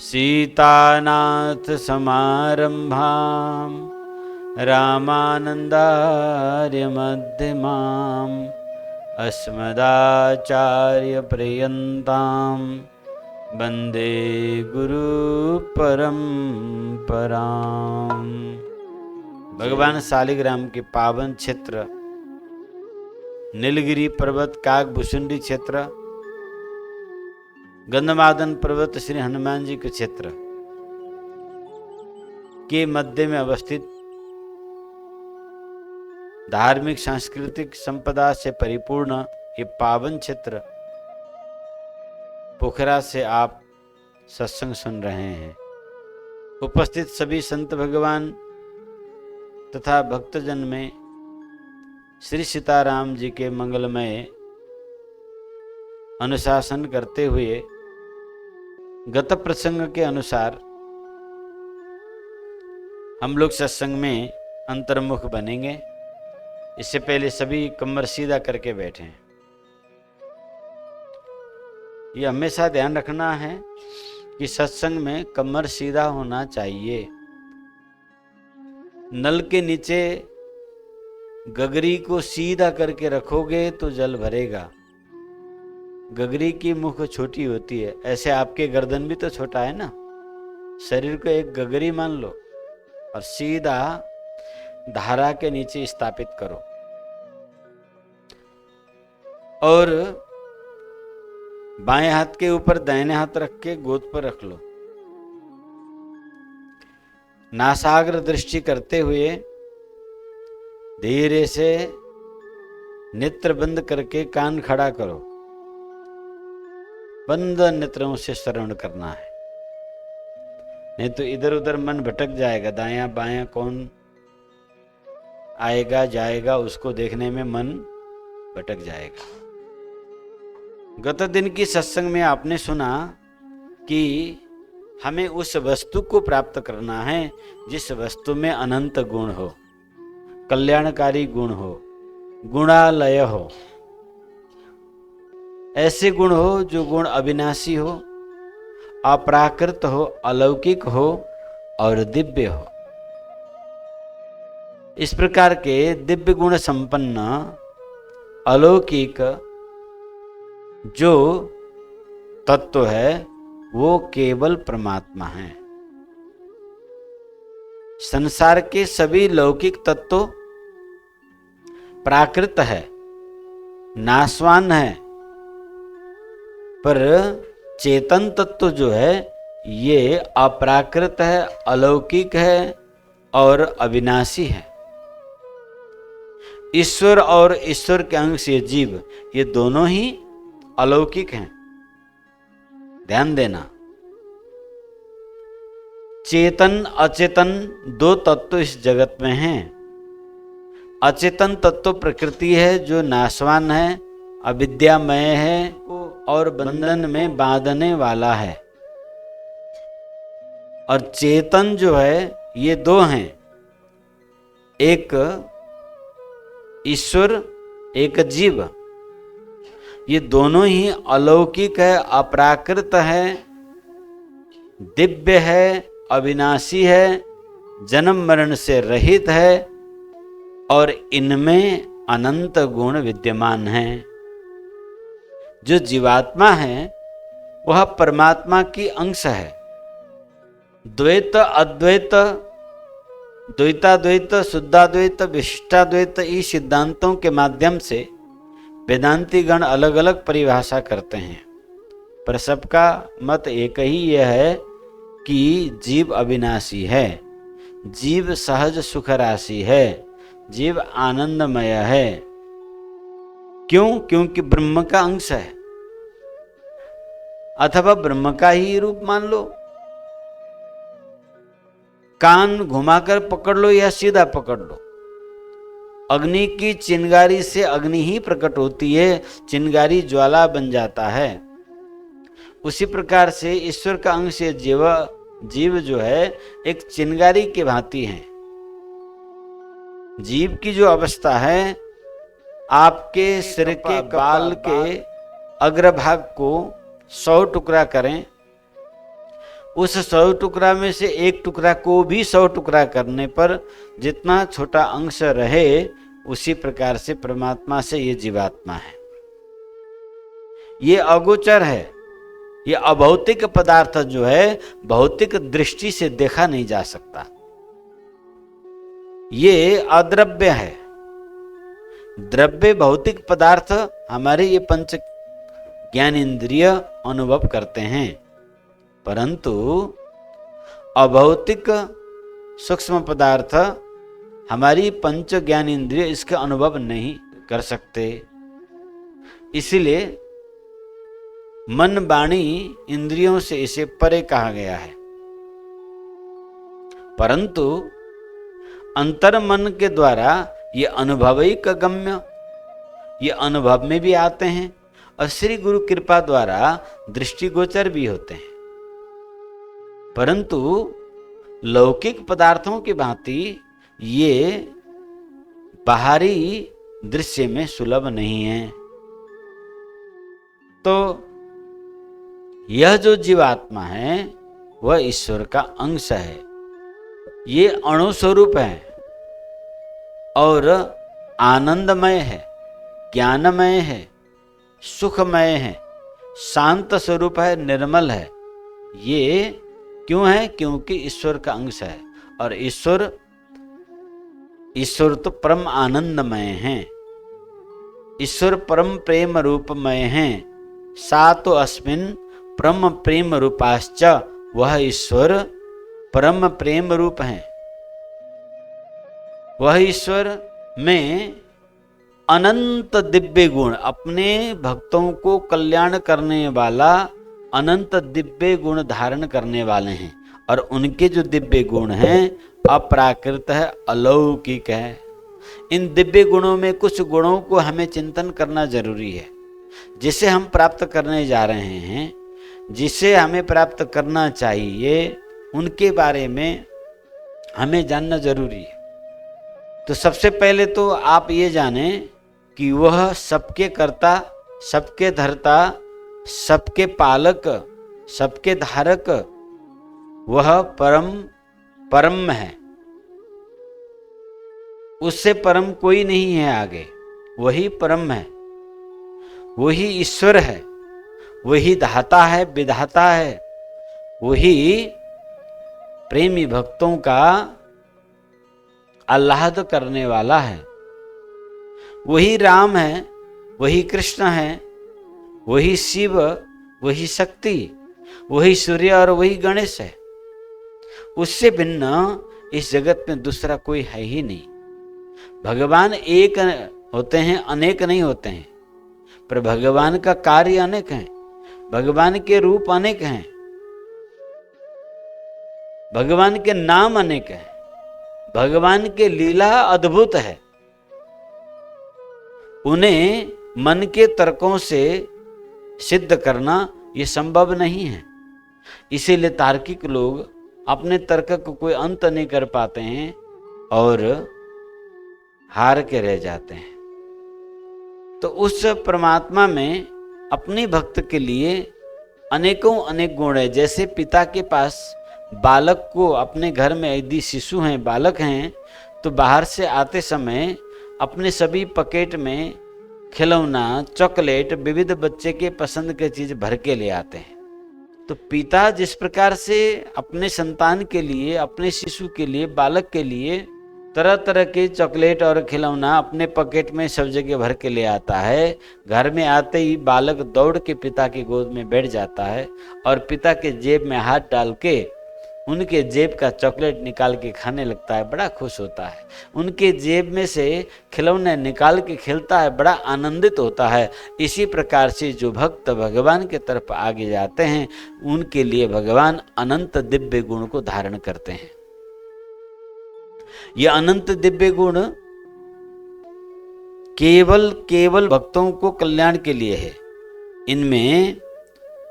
सीतानाथ समारंभां रामानंदार्य मध्यमाम् अस्मदाचार्य पर्यन्तां वंदे गुरु परंपरां। भगवान शालिग्राम के पावन क्षेत्र नीलगिरी पर्वत, काकभूषुंडी क्षेत्र, गंधमादन पर्वत, श्री हनुमान जी के क्षेत्र के मध्य में अवस्थित धार्मिक सांस्कृतिक संपदा से परिपूर्ण ये पावन क्षेत्र पोखरा से आप सत्संग सुन रहे हैं। उपस्थित सभी संत भगवान तथा भक्तजन में श्री सीताराम जी के मंगलमय अनुशासन करते हुए गत प्रसंग के अनुसार हम लोग सत्संग में अंतर्मुख बनेंगे। इससे पहले सभी कमर सीधा करके बैठे हैं। ये हमेशा ध्यान रखना है कि सत्संग में कमर सीधा होना चाहिए। नल के नीचे गगरी को सीधा करके रखोगे तो जल भरेगा। गगरी की मुख छोटी होती है, ऐसे आपके गर्दन भी तो छोटा है ना। शरीर को एक गगरी मान लो और सीधा धारा के नीचे स्थापित करो और बाएं हाथ के ऊपर दाहिने हाथ रख के गोद पर रख लो। नासाग्र दृष्टि करते हुए धीरे से नेत्र बंद करके कान खड़ा करो। बंद नेत्रों से श्रवण करना है, नहीं तो इधर उधर मन भटक जाएगा। दायां बायां कौन आएगा जाएगा उसको देखने में मन भटक जाएगा। गत दिन की सत्संग में आपने सुना कि हमें उस वस्तु को प्राप्त करना है जिस वस्तु में अनंत गुण हो, कल्याणकारी गुण हो, गुणालय हो। ऐसे गुण हो जो गुण अविनाशी हो, अपराकृत हो, अलौकिक हो और दिव्य हो। इस प्रकार के दिव्य गुण संपन्न अलौकिक जो तत्व है वो केवल परमात्मा है। संसार के सभी लौकिक तत्व प्राकृत है, नाशवान है, पर चेतन तत्व जो है ये अप्राकृत है, अलौकिक है और अविनाशी है। ईश्वर और ईश्वर के अंश ये जीव, ये दोनों ही अलौकिक हैं। ध्यान देना, चेतन अचेतन दो तत्व इस जगत में हैं। अचेतन तत्व प्रकृति है जो नाशवान है, अविद्यामय है और बंधन में बांधने वाला है। और चेतन जो है ये दो हैं, एक ईश्वर एक जीव। ये दोनों ही अलौकिक है, अपराकृत है, दिव्य है, अविनाशी है, जन्म मरण से रहित है और इनमें अनंत गुण विद्यमान हैं। जो जीवात्मा है वह परमात्मा की अंश है। द्वैत अद्वैत, द्वैताद्वैत, शुद्धाद्वैत, विशिष्टाद्वैत इस सिद्धांतों के माध्यम से वेदांती गण अलग अलग परिभाषा करते हैं, पर सबका मत एक ही यह है कि जीव अविनाशी है, जीव सहज सुख राशि है, जीव आनंदमय है। क्यों? क्योंकि ब्रह्म का अंश है, अथवा ब्रह्म का ही रूप मान लो। कान घुमाकर पकड़ लो या सीधा पकड़ लो, अग्नि की चिंगारी से अग्नि ही प्रकट होती है, चिंगारी ज्वाला बन जाता है। उसी प्रकार से ईश्वर का अंश जीव जो है एक चिंगारी के भांति है। जीव की जो अवस्था है, आपके सिर के बाल के अग्रभाग को 100 टुकड़ा करें, उस 100 टुकड़ा में से एक टुकड़ा को भी 100 टुकड़ा करने पर जितना छोटा अंश रहे, उसी प्रकार से परमात्मा से ये जीवात्मा है। ये अगोचर है, ये अभौतिक पदार्थ जो है भौतिक दृष्टि से देखा नहीं जा सकता। ये अद्रव्य है। द्रव्य भौतिक पदार्थ हमारे ये पंच ज्ञान इंद्रिय अनुभव करते हैं, परंतु अभौतिक सूक्ष्म पदार्थ हमारी पंच ज्ञान इंद्रिय इसका अनुभव नहीं कर सकते। इसलिए मन वाणी इंद्रियों से इसे परे कहा गया है। परंतु अंतर मन के द्वारा ये अनुभविक गम्य, ये अनुभव में भी आते हैं और श्री गुरु कृपा द्वारा दृष्टिगोचर भी होते हैं। परंतु लौकिक पदार्थों की भांति ये बाहरी दृश्य में सुलभ नहीं है। तो यह जो जीवात्मा है वह ईश्वर का अंश है। ये अणु स्वरूप है और आनंदमय है, ज्ञानमय है, सुखमय है, शांत स्वरूप है, निर्मल है। ये क्यों है? क्योंकि ईश्वर का अंश है और ईश्वर तो परम आनंदमय है। ईश्वर परम प्रेम रूपमय है। सा तो अस्मिन परम प्रेम रूपाश्च, वह ईश्वर परम प्रेम रूप है। वह ईश्वर में अनंत दिव्य गुण, अपने भक्तों को कल्याण करने वाला अनंत दिव्य गुण धारण करने वाले हैं। और उनके जो दिव्य गुण हैं अप्राकृत है, अलौकिक है। इन दिव्य गुणों में कुछ गुणों को हमें चिंतन करना जरूरी है, जिसे हम प्राप्त करने जा रहे हैं, जिसे हमें प्राप्त करना चाहिए, उनके बारे में हमें जानना जरूरी है। तो सबसे पहले तो आप ये जानें कि वह सबके कर्ता, सबके धर्ता, सबके पालक, सबके धारक, वह परम है। उससे परम कोई नहीं है आगे। वही परम है, वही ईश्वर है, वही दाता है, विधाता है, वही प्रेमी भक्तों का आह्लाद करने वाला है। वही राम है, वही कृष्ण है, वही शिव, वही शक्ति, वही सूर्य और वही गणेश है। उससे भिन्न इस जगत में दूसरा कोई है ही नहीं। भगवान एक होते हैं, अनेक नहीं होते हैं, पर भगवान का कार्य अनेक है, भगवान के रूप अनेक हैं, भगवान के नाम अनेक हैं, भगवान के लीला अद्भुत है। उन्हें मन के तर्कों से सिद्ध करना ये संभव नहीं है। इसीलिए तार्किक लोग अपने तर्क को कोई अंत नहीं कर पाते हैं और हार के रह जाते हैं। तो उस परमात्मा में अपने भक्त के लिए अनेकों अनेक गुण है। जैसे पिता के पास बालक को, अपने घर में यदि शिशु हैं, बालक हैं, तो बाहर से आते समय अपने सभी पॉकेट में खिलौना, चॉकलेट, विविध बच्चे के पसंद के चीज भर के ले आते हैं। तो पिता जिस प्रकार से अपने संतान के लिए, अपने शिशु के लिए, बालक के लिए तरह तरह के चॉकलेट और खिलौना अपने पॉकेट में सब जगह भर के ले आता है, घर में आते ही बालक दौड़ के पिता की गोद में बैठ जाता है और पिता के जेब में हाथ डाल के उनके जेब का चॉकलेट निकाल के खाने लगता है, बड़ा खुश होता है। उनके जेब में से खिलौने निकाल के खेलता है, बड़ा आनंदित होता है। इसी प्रकार से जो भक्त भगवान के तरफ आगे जाते हैं, उनके लिए भगवान अनंत दिव्य गुण को धारण करते हैं। ये अनंत दिव्य गुण केवल भक्तों को कल्याण के लिए है। इनमें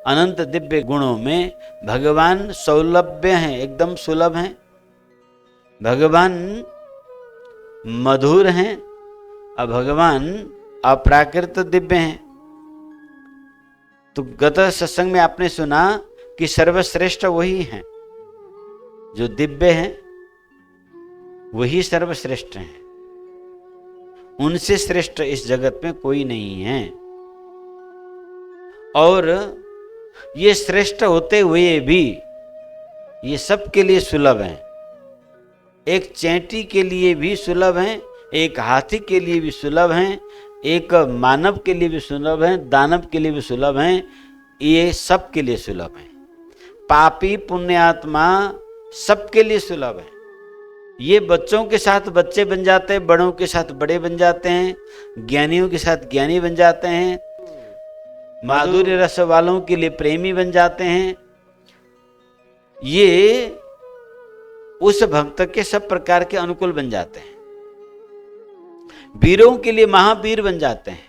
अनंत दिव्य गुणों में भगवान सौलभ्य हैं, एकदम सुलभ हैं। भगवान मधुर हैं और भगवान अप्राकृत दिव्य हैं। तो गत सत्संग में आपने सुना कि सर्वश्रेष्ठ वही हैं, जो दिव्य हैं वही सर्वश्रेष्ठ हैं। उनसे श्रेष्ठ इस जगत में कोई नहीं है। और ये श्रेष्ठ होते हुए भी ये सबके लिए सुलभ हैं। एक चैंटी के लिए भी सुलभ हैं, एक हाथी के लिए भी सुलभ हैं, एक मानव के लिए भी सुलभ हैं, दानव के लिए भी सुलभ हैं, ये सबके लिए सुलभ हैं। पापी पुण्यात्मा सबके लिए सुलभ है। ये बच्चों के साथ बच्चे बन जाते हैं, बड़ों के साथ बड़े बन जाते हैं, ज्ञानियों के साथ ज्ञानी बन जाते हैं, माधुर्य रस वालों के लिए प्रेमी बन जाते हैं। ये उस भक्त के सब प्रकार के अनुकूल बन जाते हैं। वीरों के लिए महावीर बन जाते हैं,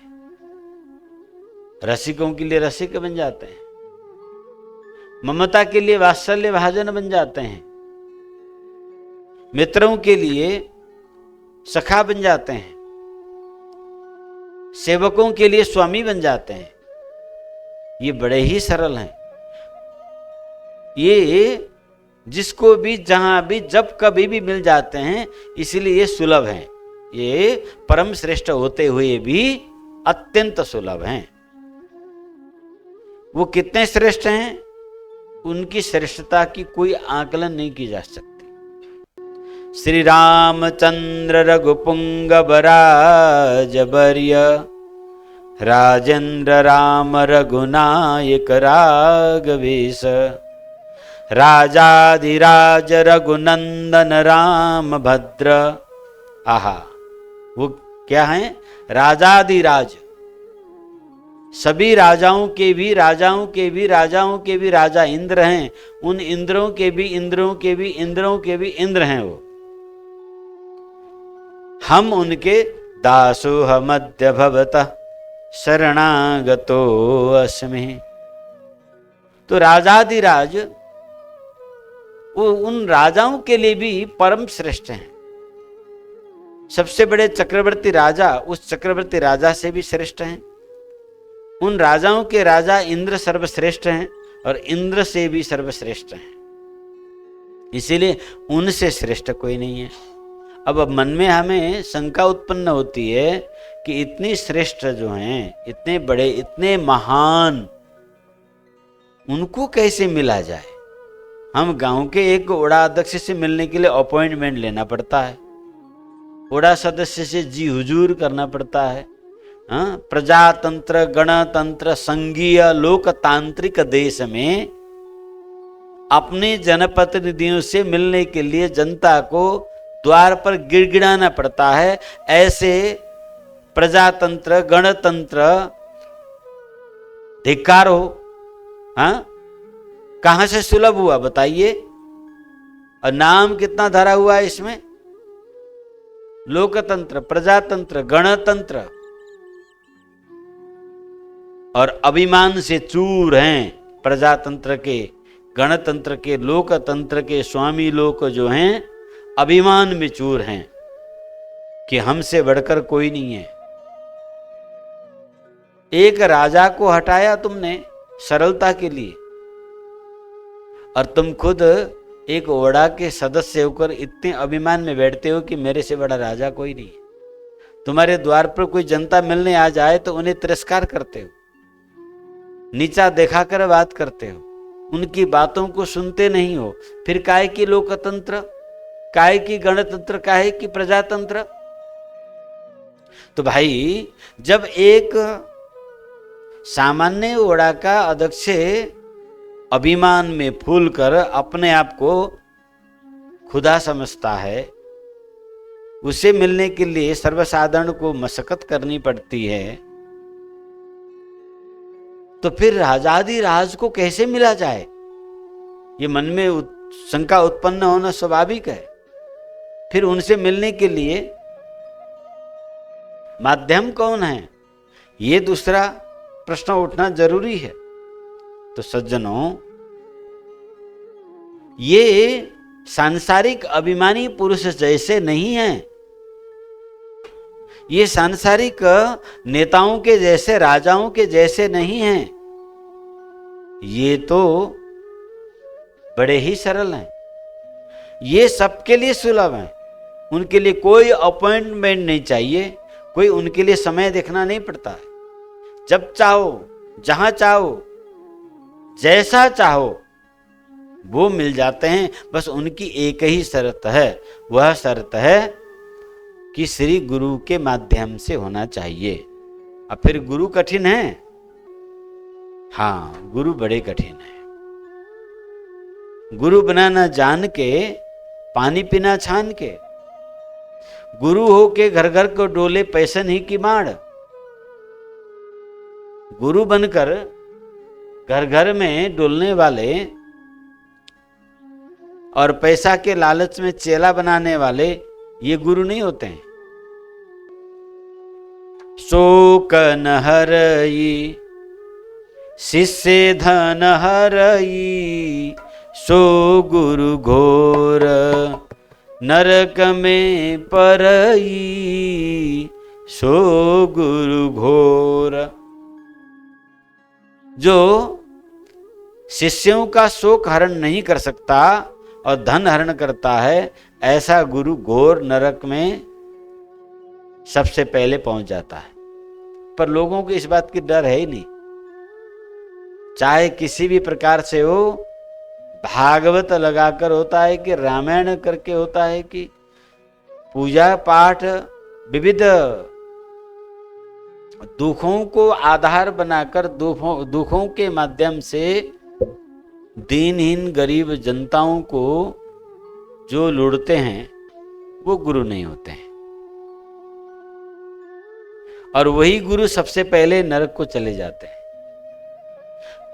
रसिकों के लिए रसिक बन जाते हैं, ममता के लिए वात्सल्य भाजन बन जाते हैं, मित्रों के लिए सखा बन जाते हैं, सेवकों के लिए स्वामी बन जाते हैं। ये बड़े ही सरल हैं। ये जिसको भी जहां भी जब कभी भी मिल जाते हैं, इसलिए ये सुलभ हैं। ये परम श्रेष्ठ होते हुए भी अत्यंत सुलभ हैं। वो कितने श्रेष्ठ हैं, उनकी श्रेष्ठता की कोई आकलन नहीं की जा सकती। श्री रामचंद्र रघुपुंगव राजवर्य राजेंद्र राम रघुनायक राघवेश राजाधिराज रघुनंदन राम भद्र। आहा, वो क्या है? राजाधिराज, सभी राजाओं के भी राजाओं के भी राजाओं के भी राजा इंद्र हैं। उन इंद्रों के भी इंद्रों के भी इंद्रों के भी इंद्र हैं वो। हम उनके दासोह मध्य भवतः शरणागतो अस्मि। तो राजाधिराज वो उन राजाओं के लिए भी परम श्रेष्ठ हैं। सबसे बड़े चक्रवर्ती राजा उस चक्रवर्ती राजा से भी श्रेष्ठ हैं। उन राजाओं के राजा इंद्र सर्वश्रेष्ठ हैं और इंद्र से भी सर्वश्रेष्ठ हैं। इसीलिए उनसे श्रेष्ठ कोई नहीं है। अब मन में हमें शंका उत्पन्न होती है कि इतनी श्रेष्ठ जो हैं, इतने बड़े, इतने महान, उनको कैसे मिला जाए? हम गांव के एक ओड़ा अध्यक्ष से मिलने के लिए अपॉइंटमेंट लेना पड़ता है, ओड़ा सदस्य से जी हुजूर करना पड़ता है। प्रजातंत्र, गणतंत्र, संघीय लोकतांत्रिक देश में अपने जनप्रतिनिधियों से मिलने के लिए जनता को द्वार पर गिड़गिड़ाना पड़ता है। ऐसे प्रजातंत्र, गणतंत्र धिक्कार हो। कहां से सुलभ हुआ बताइए? और नाम कितना धरा हुआ है इसमें? लोकतंत्र, प्रजातंत्र, गणतंत्र, और अभिमान से चूर हैं प्रजातंत्र के, गणतंत्र के, लोकतंत्र के स्वामी लोग जो हैं अभिमान में चूर हैं कि हमसे बढ़कर कोई नहीं है। एक राजा को हटाया तुमने सरलता के लिए, और तुम खुद एक ओड़ा के सदस्य होकर इतने अभिमान में बैठते हो कि मेरे से बड़ा राजा कोई नहीं है। तुम्हारे द्वार पर कोई जनता मिलने आ जाए तो उन्हें तिरस्कार करते हो, नीचा दिखाकर बात करते हो, उनकी बातों को सुनते नहीं हो। फिर काहे की लोकतंत्र, काहे की गणतंत्र, काहे की प्रजातंत्र? तो भाई, जब एक सामान्य ओड़ा का अध्यक्ष अभिमान में फूलकर अपने आप को खुदा समझता है, उसे मिलने के लिए सर्वसाधारण को मशक्कत करनी पड़ती है, तो फिर राजाधिराज को कैसे मिला जाए? ये मन में शंका उत्पन्न होना स्वाभाविक है। फिर उनसे मिलने के लिए माध्यम कौन है, ये दूसरा प्रश्न उठना जरूरी है। तो सज्जनों, ये सांसारिक अभिमानी पुरुष जैसे नहीं हैं। ये सांसारिक नेताओं के जैसे, राजाओं के जैसे नहीं हैं। ये तो बड़े ही सरल हैं, ये सबके लिए सुलभ हैं। उनके लिए कोई अपॉइंटमेंट नहीं चाहिए, कोई उनके लिए समय देखना नहीं पड़ता है। जब चाहो, जहां चाहो, जैसा चाहो वो मिल जाते हैं। बस उनकी एक ही शर्त है, वह शर्त है कि श्री गुरु के माध्यम से होना चाहिए। अब फिर गुरु कठिन है, हाँ गुरु बड़े कठिन है। गुरु बनाना जान के, पानी पीना छान के, गुरु हो के घर घर को डोले पैसन ही की माड़। गुरु बनकर घर घर में डोलने वाले और पैसा के लालच में चेला बनाने वाले ये गुरु नहीं होते हैं। शोक न हरई शिष्य धन हरई, सो गुरु घोर नरक में परई, सो गुरु घोर। जो शिष्यों का शोक हरण नहीं कर सकता और धन हरण करता है, ऐसा गुरु घोर नरक में सबसे पहले पहुंच जाता है। पर लोगों को इस बात की डर है ही नहीं। चाहे किसी भी प्रकार से हो, भागवत लगाकर होता है कि रामायण करके होता है कि पूजा पाठ, विविध दुखों को आधार बनाकर दुखों के माध्यम से दीनहीन गरीब जनताओं को जो लुढ़ते हैं वो गुरु नहीं होते हैं। और वही गुरु सबसे पहले नरक को चले जाते हैं।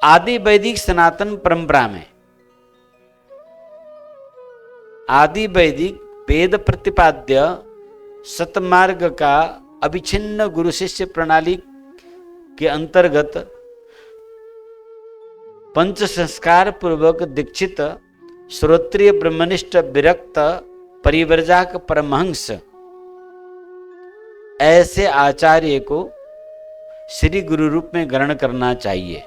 आदि वैदिक सनातन परंपरा में, आदि वैदिक वेद प्रतिपाद्य सतमार्ग का अभिछिन्न गुरु शिष्य प्रणाली के अंतर्गत पंच संस्कार पूर्वक दीक्षित श्रोत्रिय ब्रह्मनिष्ठ विरक्त परिव्रजक परमहंस, ऐसे आचार्य को श्री गुरु रूप में ग्रहण करना चाहिए।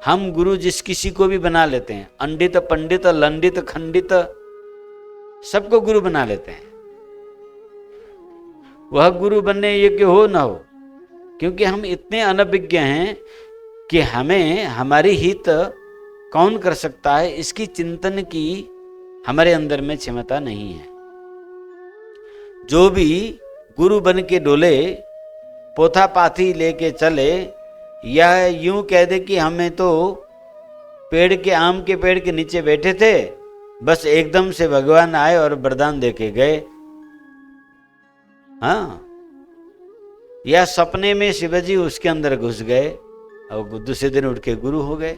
हम गुरु जिस किसी को भी बना लेते हैं, अंडित पंडित लंडित खंडित सबको गुरु बना लेते हैं। वह गुरु बनने योग्य हो न हो, क्योंकि हम इतने अनभिज्ञ हैं कि हमें हमारी हित कौन कर सकता है इसकी चिंतन की हमारे अंदर में क्षमता नहीं है। जो भी गुरु बन के डोले, पोथा पाथी लेके चले, या यूं कह दे कि हमें तो पेड़ के, आम के पेड़ के नीचे बैठे थे, बस एकदम से भगवान आए और वरदान देके गए, हाँ, या सपने में शिवजी उसके अंदर घुस गए और दूसरे दिन उठ के गुरु हो गए।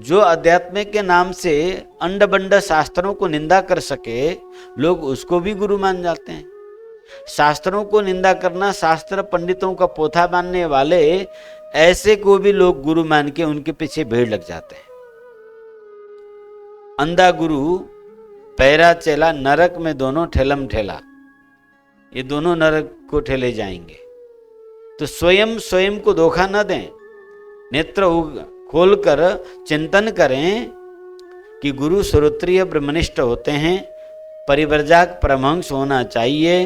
जो अध्यात्म के नाम से अंड बंड शास्त्रों को निंदा कर सके, लोग उसको भी गुरु मान जाते हैं। शास्त्रों को निंदा करना, शास्त्र पंडितों का पोथा मानने वाले, ऐसे को भी लोग गुरु मान के उनके पीछे भीड़ लग जाते हैं। अंधा गुरु, पैरा चेला, नरक में दोनों ठेलम ठेला, ये दोनों नरक को ठेले जाएंगे। तो स्वयं को धोखा न दें, नेत्र खोलकर चिंतन करें कि गुरु श्रोत्रिय ब्रह्मनिष्ठ होते हैं, परिव्रजक परमहंस होना चाहिए।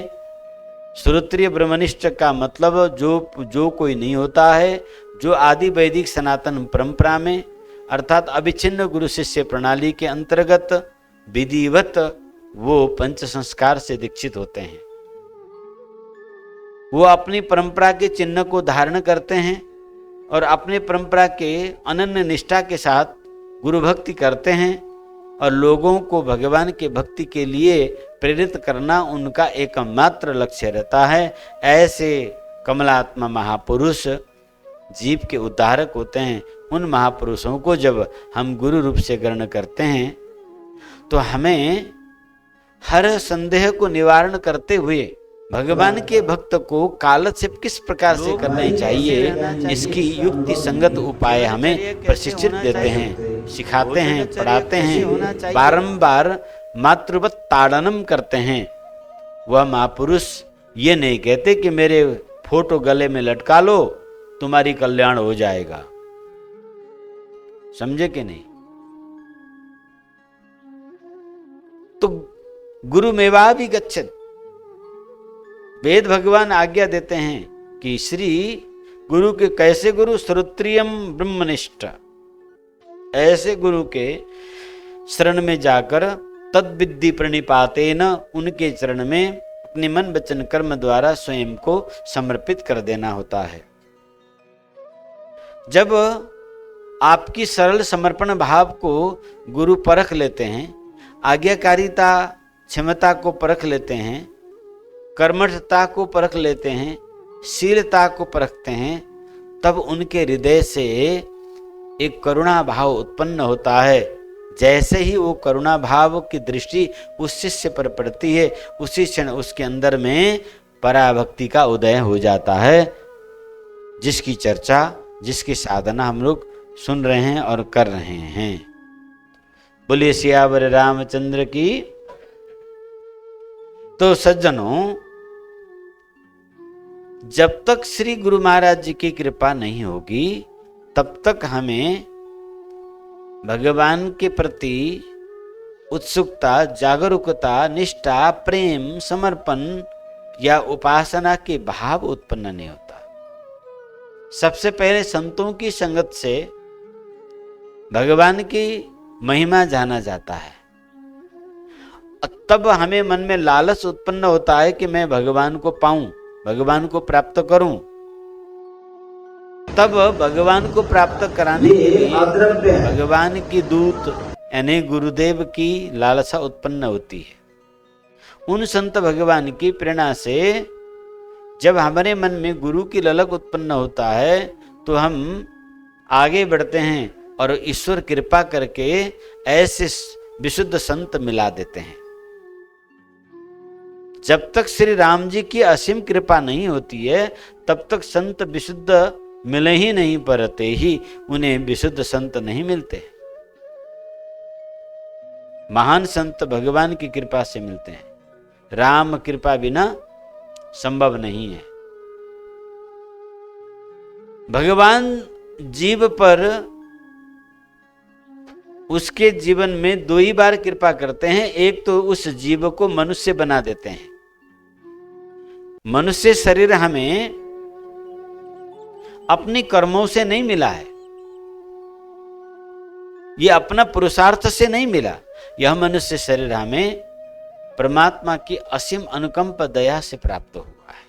श्रोत्रिय ब्रह्मनिष्ठ का मतलब जो कोई नहीं होता है, जो आदि वैदिक सनातन परंपरा में अर्थात अभिछिन्न गुरु शिष्य प्रणाली के अंतर्गत विधिवत वो पंच संस्कार से दीक्षित होते हैं। वो अपनी परंपरा के चिन्ह को धारण करते हैं और अपने परंपरा के अनन्य निष्ठा के साथ गुरु भक्ति करते हैं, और लोगों को भगवान के भक्ति के लिए प्रेरित करना उनका एकमात्र लक्ष्य रहता है। ऐसे कमलात्मा महापुरुष जीव के उद्धारक होते हैं। उन महापुरुषों को जब हम गुरु रूप से ग्रहण करते हैं तो हमें हर संदेह को निवारण करते हुए भगवान के भक्त को कालक्षेप किस प्रकार से करना चाहिए, इसकी युक्ति संगत उपाय हमें प्रशिक्षित देते हैं, सिखाते हैं, पढ़ाते हैं, बारंबार मातृवत ताड़नम करते हैं। वह महापुरुष ये नहीं कहते कि मेरे फोटो गले में लटका लो तुम्हारी कल्याण हो जाएगा, समझे कि नहीं। गुरुमेवा भी गच्छत। वेद भगवान आज्ञा देते हैं कि श्री गुरु के कैसे गुरु, श्रोत्रियम ब्रह्मनिष्ठ, ऐसे गुरु के शरण में जाकर तद्विद्धि प्रणिपातेन, उनके चरण में अपने मन वचन कर्म द्वारा स्वयं को समर्पित कर देना होता है। जब आपकी सरल समर्पण भाव को गुरु परख लेते हैं, आज्ञाकारिता क्षमता को परख लेते हैं, कर्मठता को परख लेते हैं, शीलता को परखते हैं, तब उनके हृदय से एक करुणा भाव उत्पन्न होता है। जैसे ही वो करुणा भाव की दृष्टि उस शिष्य पर पड़ती है, उसी क्षण उसके अंदर में पराभक्ति का उदय हो जाता है, जिसकी चर्चा, जिसकी साधना हम लोग सुन रहे हैं और कर रहे हैं। बोलिए सियावर रामचंद्र की। तो सज्जनों, जब तक श्री गुरु महाराज जी की कृपा नहीं होगी, तब तक हमें भगवान के प्रति उत्सुकता, जागरूकता, निष्ठा, प्रेम, समर्पण या उपासना के भाव उत्पन्न नहीं होता। सबसे पहले संतों की संगत से भगवान की महिमा जाना जाता है, तब हमें मन में लालच उत्पन्न होता है कि मैं भगवान को पाऊं, भगवान को प्राप्त करूं। तब भगवान को प्राप्त कराने के लिए भगवान की दूत यानी गुरुदेव की लालसा उत्पन्न होती है। उन संत भगवान की प्रेरणा से जब हमारे मन में गुरु की ललक उत्पन्न होता है, तो हम आगे बढ़ते हैं और ईश्वर कृपा करके ऐसे विशुद्ध संत मिला देते हैं। जब तक श्री राम जी की असीम कृपा नहीं होती है, तब तक संत विशुद्ध मिले ही नहीं, परते ही उन्हें विशुद्ध संत नहीं मिलते। महान संत भगवान की कृपा से मिलते हैं, राम कृपा बिना संभव नहीं है। भगवान जीव पर उसके जीवन में दो ही बार कृपा करते हैं। एक तो उस जीव को मनुष्य बना देते हैं। मनुष्य शरीर हमें अपनी कर्मों से नहीं मिला है, यह अपना पुरुषार्थ से नहीं मिला। यह मनुष्य शरीर हमें परमात्मा की असीम अनुकंप दया से प्राप्त हुआ है।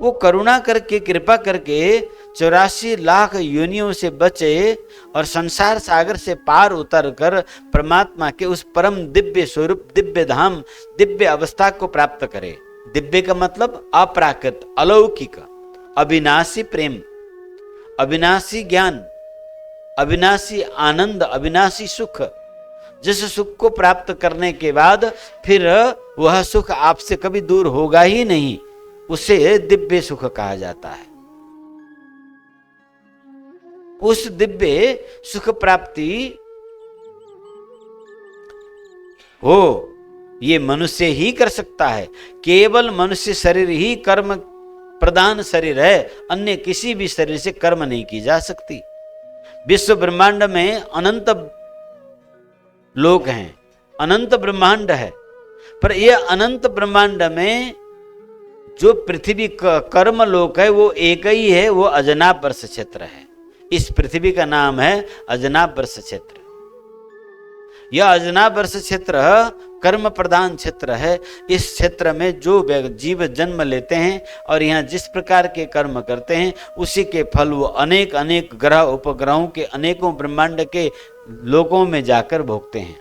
वो करुणा करके, कृपा करके 84 लाख योनियों से बचे और संसार सागर से पार उतर कर परमात्मा के उस परम दिव्य स्वरूप, दिव्य धाम, दिव्य अवस्था को प्राप्त करे। दिव्य का मतलब अपराकृत, अलौकिक, अविनाशी प्रेम, अविनाशी ज्ञान, अविनाशी आनंद, अविनाशी सुख। जिस सुख को प्राप्त करने के बाद फिर वह सुख आपसे कभी दूर होगा ही नहीं, उसे दिव्य सुख कहा जाता है। उस दिव्य सुख प्राप्ति हो, ये मनुष्य ही कर सकता है। केवल मनुष्य शरीर ही कर्म प्रधान शरीर है, अन्य किसी भी शरीर से कर्म नहीं की जा सकती। विश्व ब्रह्मांड में अनंत लोक हैं, अनंत ब्रह्मांड है, पर यह अनंत ब्रह्मांड में जो पृथ्वी का कर्म लोक है वो एक ही है, वो अजनाब वर्ष क्षेत्र है। इस पृथ्वी का नाम है अजनाब वर्ष क्षेत्र। यह अजनाब वर्ष क्षेत्र कर्म प्रधान क्षेत्र है। इस क्षेत्र में जो जीव जन्म लेते हैं और यहाँ जिस प्रकार के कर्म करते हैं, उसी के फल वो अनेक अनेक ग्रह उपग्रहों के अनेकों ब्रह्मांड के लोकों में जाकर भोगते हैं।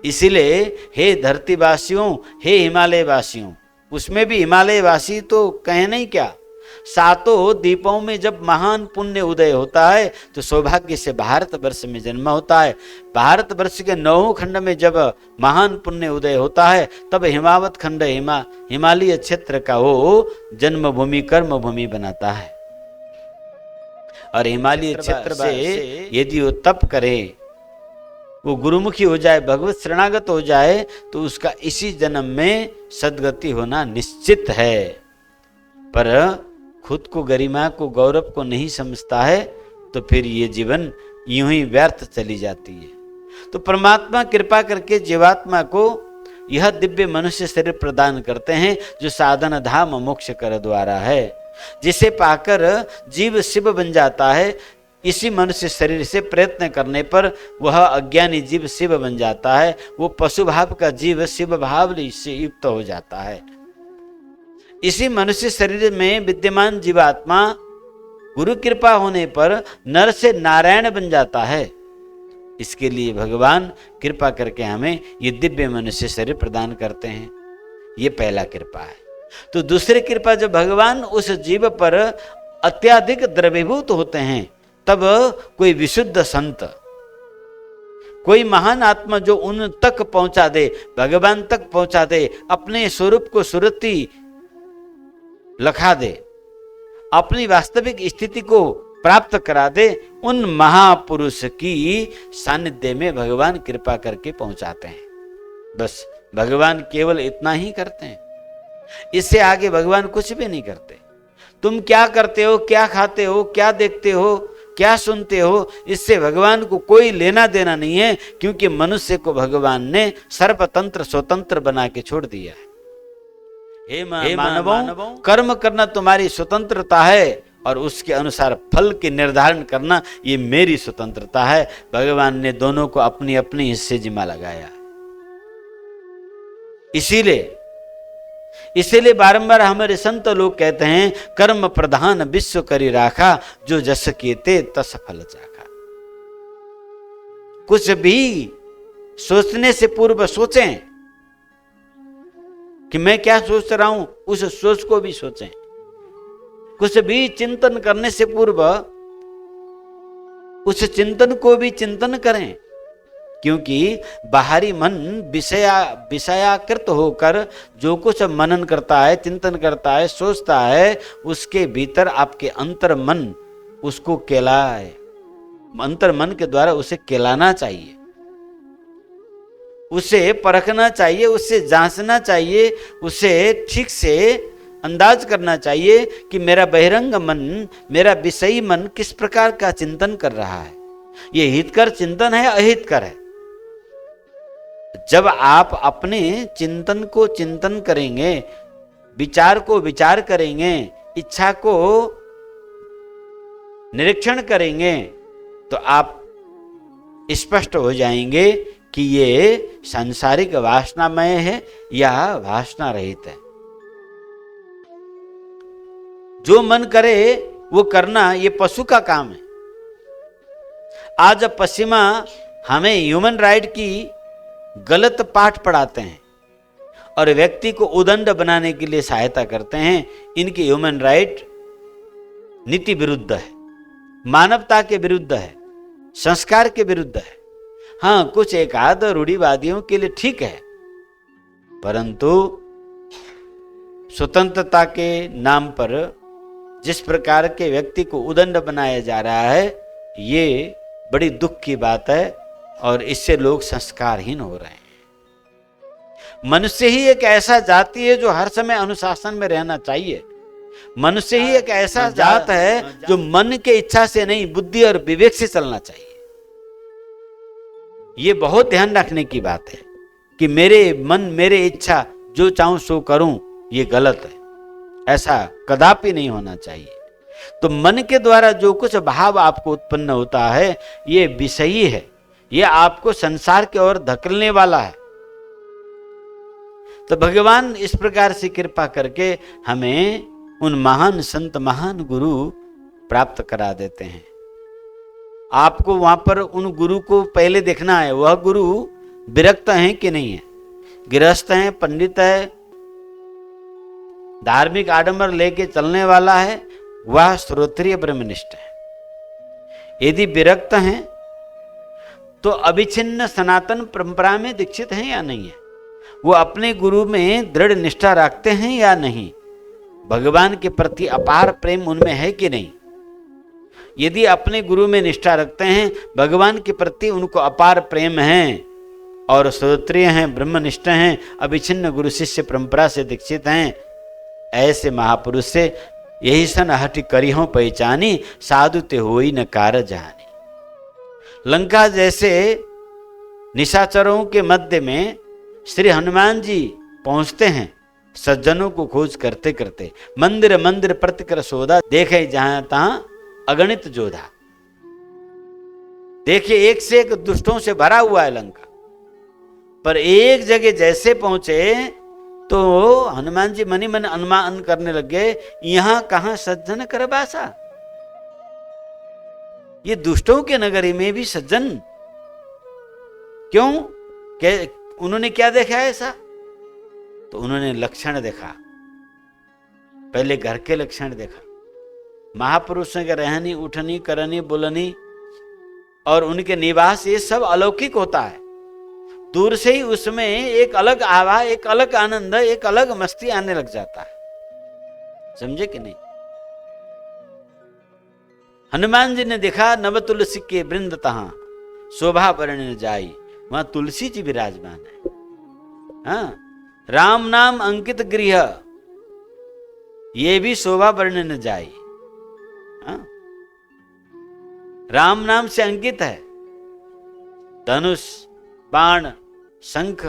इसीलिए हे धरतीवासियों, हे हिमालय वासियों, उसमें भी हिमालय वासी तो कहे नहीं क्या, सातों द्वीपों में जब महान पुण्य उदय होता है तो सौभाग्य से भारतवर्ष में जन्म होता है। भारतवर्ष के 9 खंड में जब महान पुण्य उदय होता है, तब हिमावत खंड हिमालय क्षेत्र का वो जन्मभूमि कर्म भूमि बनाता है। और हिमालय क्षेत्र से यदि वो तप करे, वो गुरुमुखी हो जाए, भगवत शरणागत हो जाए, तो उसका इसी जन्म में सद्गति होना निश्चित है। पर खुद को, गरिमा को, गौरव को नहीं समझता है तो फिर ये जीवन यूं ही व्यर्थ चली जाती है। तो परमात्मा कृपा करके जीवात्मा को यह दिव्य मनुष्य शरीर प्रदान करते हैं जो साधन धाम मोक्ष कर द्वारा है, जिसे पाकर जीव शिव बन जाता है। इसी मनुष्य शरीर से प्रयत्न करने पर वह अज्ञानी जीव शिव बन जाता है, वो पशु भाव का जीव शिव भाव से युक्त हो जाता है। इसी मनुष्य शरीर में विद्यमान जीवात्मा गुरु कृपा होने पर नर से नारायण बन जाता है। इसके लिए भगवान कृपा करके हमें ये दिव्य मनुष्य शरीर प्रदान करते हैं। ये पहला कृपा है। तो दूसरी कृपा जब भगवान उस जीव पर अत्याधिक द्रवीभूत होते हैं, तब कोई विशुद्ध संत, कोई महान आत्मा जो उन तक पहुंचा दे, भगवान तक पहुंचा दे, अपने स्वरूप को सुरति लखा दे, अपनी वास्तविक स्थिति को प्राप्त करा दे, उन महापुरुष की सानिध्य में भगवान कृपा करके पहुंचाते हैं। बस भगवान केवल इतना ही करते हैं, इससे आगे भगवान कुछ भी नहीं करते। तुम क्या करते हो, क्या खाते हो, क्या देखते हो, क्या सुनते हो, इससे भगवान को कोई लेना देना नहीं है, क्योंकि मनुष्य को भगवान ने सर्वतंत्र स्वतंत्र बना के छोड़ दिया है। हे मानवों, कर्म करना तुम्हारी स्वतंत्रता है और उसके अनुसार फल के निर्धारण करना ये मेरी स्वतंत्रता है। भगवान ने दोनों को अपनी अपनी हिस्से जिम्मा लगाया। इसीलिए बारंबार हमारे संत लोग कहते हैं, कर्म प्रधान विश्व करी राखा, जो जस कीते तस फल चाखा। कुछ भी सोचने से पूर्व सोचें कि मैं क्या सोच रहा हूं, उस सोच को भी सोचें। कुछ भी चिंतन करने से पूर्व उस चिंतन को भी चिंतन करें, क्योंकि बाहरी मन विषयाकृत होकर जो कुछ मनन करता है, चिंतन करता है, सोचता है, उसके भीतर आपके अंतर मन उसको केलाए, अंतर मन के द्वारा उसे केलाना चाहिए, उसे परखना चाहिए, उसे जांचना चाहिए, उसे ठीक से अंदाज करना चाहिए कि मेरा बहिरंग मन, मेरा विषयी मन किस प्रकार का चिंतन कर रहा है। ये हितकर चिंतन है, अहितकर है। जब आप अपने चिंतन को चिंतन करेंगे, विचार को विचार करेंगे, इच्छा को निरीक्षण करेंगे, तो आप स्पष्ट हो जाएंगे कि ये सांसारिक वासनामय है या वासना रहित है। जो मन करे वो करना, ये पशु का काम है। आज पश्चिमा हमें ह्यूमन राइट की गलत पाठ पढ़ाते हैं और व्यक्ति को उदंड बनाने के लिए सहायता करते हैं। इनकी ह्यूमन राइट नीति विरुद्ध है, मानवता के विरुद्ध है, संस्कार के विरुद्ध है। हाँ, कुछ एक आध रूढ़िवादियों के लिए ठीक है, परंतु स्वतंत्रता के नाम पर जिस प्रकार के व्यक्ति को उदंड बनाया जा रहा है, ये बड़ी दुख की बात है और इससे लोग संस्कारहीन हो रहे हैं। मनुष्य ही एक ऐसा जाति है जो हर समय अनुशासन में रहना चाहिए। मनुष्य ही एक ऐसा जात है जो मन के इच्छा से नहीं, बुद्धि और विवेक से चलना चाहिए। ये बहुत ध्यान रखने की बात है कि मेरे मन, मेरे इच्छा, जो चाहूं सो करूं, ये गलत है। ऐसा कदापि नहीं होना चाहिए। तो मन के द्वारा जो कुछ भाव आपको उत्पन्न होता है, ये विषयी है, ये आपको संसार की ओर धकेलने वाला है। तो भगवान इस प्रकार से कृपा करके हमें उन महान संत, महान गुरु प्राप्त करा देते हैं। आपको वहां पर उन गुरु को पहले देखना है, वह गुरु विरक्त हैं कि नहीं है, गृहस्थ हैं, पंडित है, धार्मिक आडंबर लेके चलने वाला है, वह श्रोत्रिय ब्रह्मनिष्ठ है। यदि विरक्त हैं तो अविच्छिन्न सनातन परंपरा में दीक्षित हैं या नहीं है, वो अपने गुरु में दृढ़ निष्ठा रखते हैं या नहीं, भगवान के प्रति अपार प्रेम उनमें है कि नहीं। यदि अपने गुरु में निष्ठा रखते हैं, भगवान के प्रति उनको अपार प्रेम है और श्रोत्रिय हैं, ब्रह्मनिष्ठ हैं, अविच्छिन्न गुरु शिष्य परंपरा से दीक्षित हैं, ऐसे महापुरुष से यही सन हटि करिहों पहचानी, साधु ते होई न कार जानी। लंका जैसे निशाचरों के मध्य में श्री हनुमान जी पहुंचते हैं सज्जनों को खोज करते करते। मंदिर मंदिर प्रतिकर सोधा, देखे जहां तहां अगणित जोधा। देखिए एक से एक दुष्टों से भरा हुआ है लंका, पर एक जगह जैसे पहुंचे तो हनुमान जी मनी मन अनुमान करने लगे, यहां कहां सज्जन कर बासा, ये दुष्टों के नगरी में भी सज्जन क्यों? उन्होंने क्या देखा है ऐसा? तो उन्होंने लक्षण देखा, पहले घर के लक्षण देखा, महापुरुषों के रहनी उठनी करनी बोलनी और उनके निवास, ये सब अलौकिक होता है। दूर से ही उसमें एक अलग आभा, एक अलग आनंद, एक अलग मस्ती आने लग जाता है। समझे कि नहीं? हनुमान जी ने देखा नव तुलसी के वृंद तहां शोभा वर्णन जाई, वहां तुलसी जी विराजमान है। हाँ, राम नाम अंकित गृह, ये भी शोभा वर्णन जाई। हाँ? राम नाम से अंकित है। धनुष, बाण, शंख,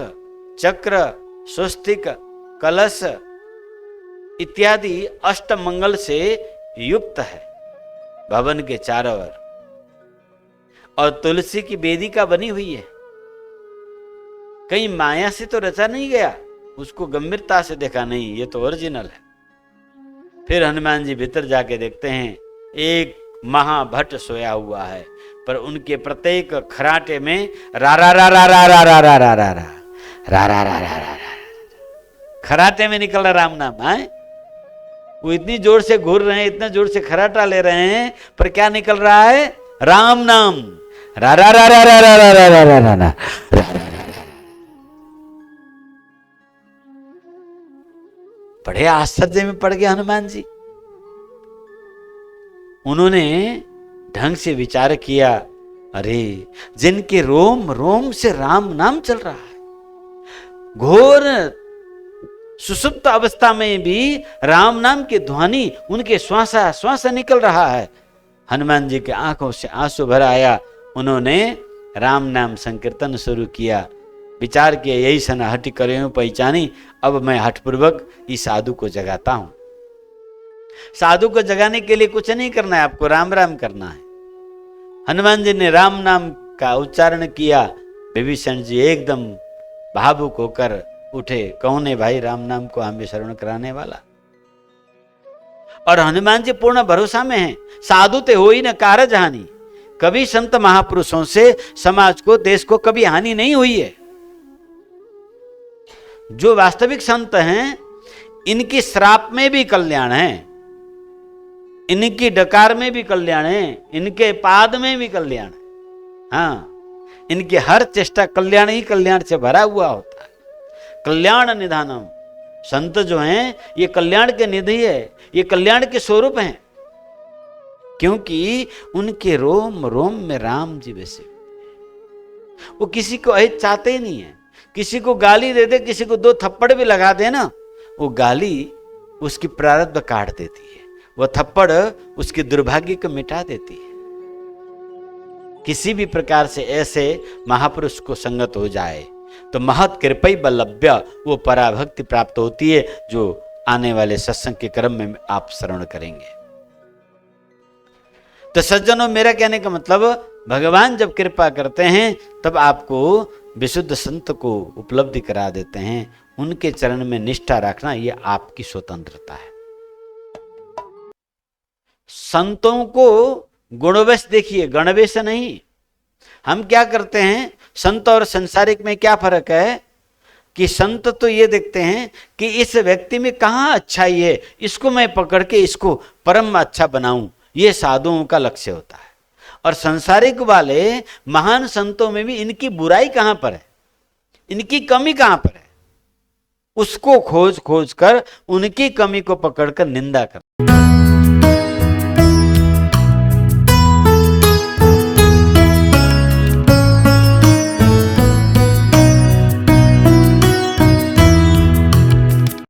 चक्र, स्वस्तिक, कलश इत्यादि अष्टमंगल से युक्त है भवन के चारों ओर, और तुलसी की वेदिका बनी हुई है। कहीं माया से तो रचा नहीं गया, उसको गंभीरता से देखा नहीं, ये तो ओरिजिनल है। फिर हनुमान जी भीतर जाके देखते हैं एक महाभट्ट सोया हुआ है, पर उनके प्रत्येक खराटे में रा रा रा रा रा रा रा रा रा रा रा रा रा रा रा रा, खराटे में निकल रहा राम नाम है। वो इतनी जोर से घूर रहे हैं, इतना जोर से खराटा ले रहे हैं, पर क्या निकल रहा है? राम नाम। रा रा रा रा रा रा रा रा रा रा रा। बड़े आश्चर्य में पड़ गए हनुमान जी। उन्होंने ढंग से विचार किया, अरे जिनके रोम रोम से राम नाम चल रहा है, घोर सुसुप्त अवस्था में भी राम नाम की ध्वनि उनके श्वासा श्वास निकल रहा है। हनुमान जी के आंखों से आंसू भर आया। उन्होंने राम नाम संकीर्तन शुरू किया। विचार किया, यही सन हट करे पहचानी, अब मैं हठपूर्वक इस साधु को जगाता हूं। साधु को जगाने के लिए कुछ नहीं करना है, आपको राम राम करना है। हनुमान जी ने राम नाम का उच्चारण किया। विभीषण जी एकदम भावुक होकर उठे, कौन है भाई राम नाम को हमें श्रवण कराने वाला? और हनुमान जी पूर्ण भरोसा में हैं, साधु ते हो ही न कारज हानि। कभी संत महापुरुषों से समाज को, देश को कभी हानि नहीं हुई है। जो वास्तविक संत हैं, इनकी श्राप में भी कल्याण है, इनकी डकार में भी कल्याण है, इनके पाद में भी कल्याण है। हाँ, इनकी हर चेष्टा कल्याण ही कल्याण से भरा हुआ होता है। कल्याण निधानम, संत जो हैं ये कल्याण के निधि है, ये कल्याण के स्वरूप हैं, क्योंकि उनके रोम रोम में राम जी वैसे। वो किसी को अहित चाहते ही नहीं है। किसी को गाली दे दे, किसी को दो थप्पड़ भी लगा दे ना, वो गाली उसकी प्रारब्ध काट देती है, वह थप्पड़ उसके दुर्भाग्य को मिटा देती है। किसी भी प्रकार से ऐसे महापुरुष को संगत हो जाए तो महत कृपई बलभ्य, वो पराभक्ति प्राप्त होती है, जो आने वाले सत्संग के क्रम में आप श्रवण करेंगे। तो सज्जनों, मेरा कहने का मतलब, भगवान जब कृपा करते हैं तब आपको विशुद्ध संत को उपलब्धि करा देते हैं। उनके चरण में निष्ठा रखना ये आपकी स्वतंत्रता है। संतों को गुणवश देखिए, गणवेश नहीं। हम क्या करते हैं, संत और संसारिक में क्या फर्क है कि संत तो ये देखते हैं कि इस व्यक्ति में कहाँ अच्छाई है, इसको मैं पकड़ के इसको परम अच्छा बनाऊं, ये साधुओं का लक्ष्य होता है। और संसारिक वाले महान संतों में भी इनकी बुराई कहां पर है, इनकी कमी कहां पर है, उसको खोज खोज कर उनकी कमी को पकड़कर निंदा कर।